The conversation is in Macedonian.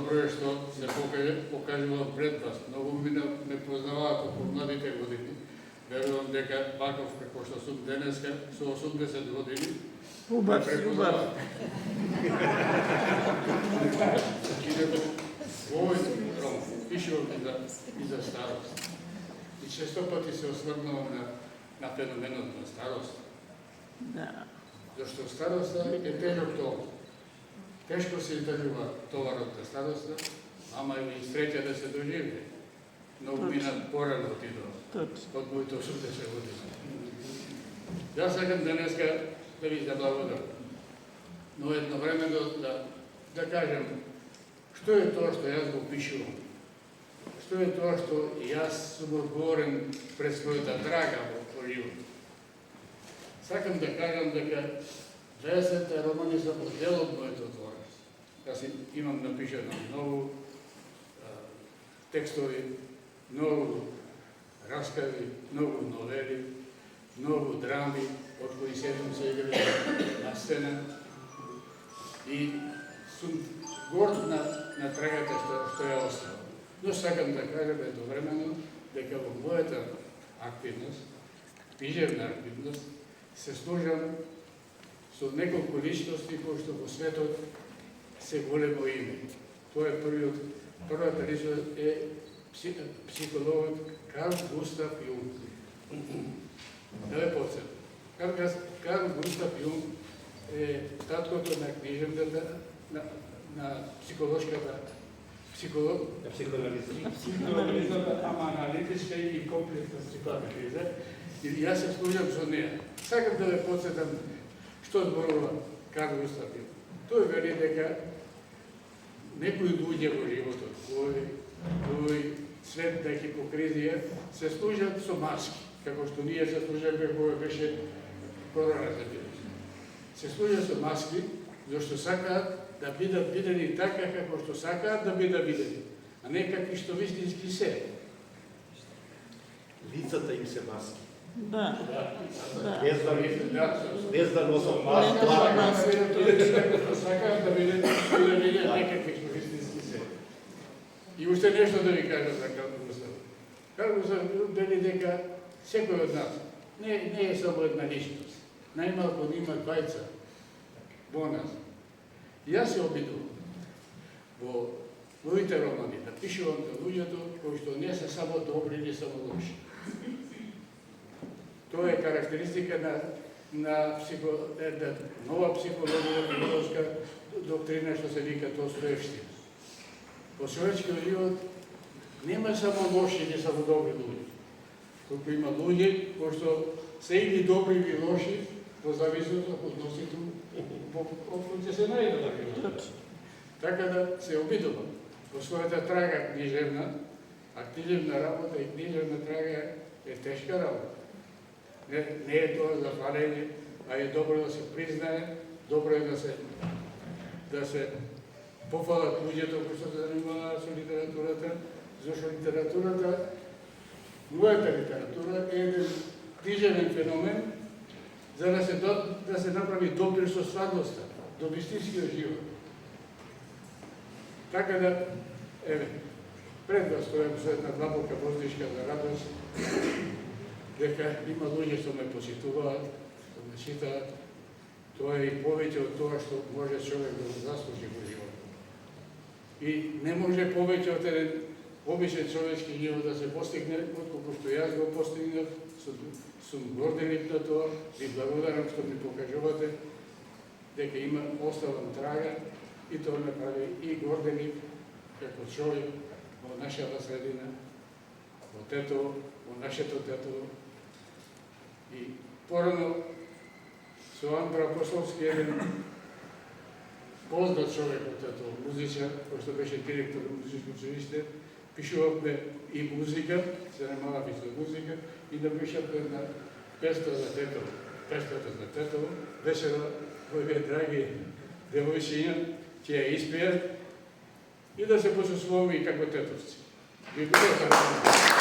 добро е што се покажува пред вас. Многу ме познаваат околу младите години. Верувам дека ваков како што сум денеска со 80 години. Убав. Овој роман пишувам и за старост. И често пати се осврнувам на феноменот на старост. Да. Зашто староста е тежок товар. Тешко се издржува товарот на староста, ама и среќа да се доживе. Многу мина порано отидува од моите 80 години. Јас сакам денеска да ви заблагодарам. Но едновремено да кажем што е тоа што јас го пишувам. Што е тоа што јас сум одговорен пред својата трага во живот. Сакам да кажам дека 20 романи се дел од моето творење. Јас имам напишано многу текстови, многу раскази, многу новели, многу драми, од кои седум се играли на сцена. И сум горд на трагата што ја оставам. Но сакам да кажам едновремено дека во мојата активност, книжевна активност, се служам со неколку личности кои што во светот се големо име. Тоа е првата личност е психологот Карл Густав Јунг. Да ве подсетам. Карл Густав Јунг е таткото на книжевната, на психолошката, психоанализата, ама аналитичка и комплексна психоанализа. И јас се служам со неја. Сакам да ве подсетам што зборува Карл Густав Јунг. Тој вели дека некои луѓе во животот, кои свет да хипокризија, се служат со маски, како што ние се служаме кога беше короната. Се служат со маски, зашто сакаат да бидат видени така како што сакаат да бидат видени, а не какви што вистински се. Лицата им се маски. Да. Без да носат маски. Сакаат да бидат некакви што вистински се. И уште нешто да ви кажам за Карл Густав. Карл Густав вели дека секој од нас не е само една личност. Најмалку има двајца во нас. И јас се обидувам во моите романи да пишувам за луѓето кои што не се само добри, не само лоши. Тоа е карактеристика на нова психологија, филозофска доктрина што се вика Достоевски. Во човечкиот живот нема само лоши или само добри луѓе. Туку има луѓе кои што се или добри или лоши во зависност од односите од кои се најдат. Така да се обидувам во својата трага книжевна, а книжевна работа и книжевна трага е тешка работа. Не е тоа за фалење, а е добро да се признае, добро е да се пофалат луѓето кои што се занимаваат со литературата, зашто литературата, мојата литература е еден книжевен феномен за да се направи допир со стварноста, до вистинскиот живот. Така да, пред вас стојам со една длабока воздишка за радост, дека има луѓе што ме посетуваат, што ме читаат. Тоа е и повеќе од тоа што може човек да го заслужи во живот. И не може повеќе од еден обичен човечки живот да се постигне, отколку што јас го постигнав. Сум горделив на тоа, ви благодарам што ми покажувате дека има оставам трага и тоа ме прави и горделив како човек во нашата средина, во Тетово, во нашето Тетово. И порано со Андра Апостолски, еден познат човек од Тетово, музичар, кој што беше директор на музичко училиште, пишувавме и музика, се занимавав и со музика, и напишавме на песна за Тетово. Песната за Тетово, вечера кои драги девојчиња ќе ја испеат и да се почувствуваме и како тетовци. Ви благодарам.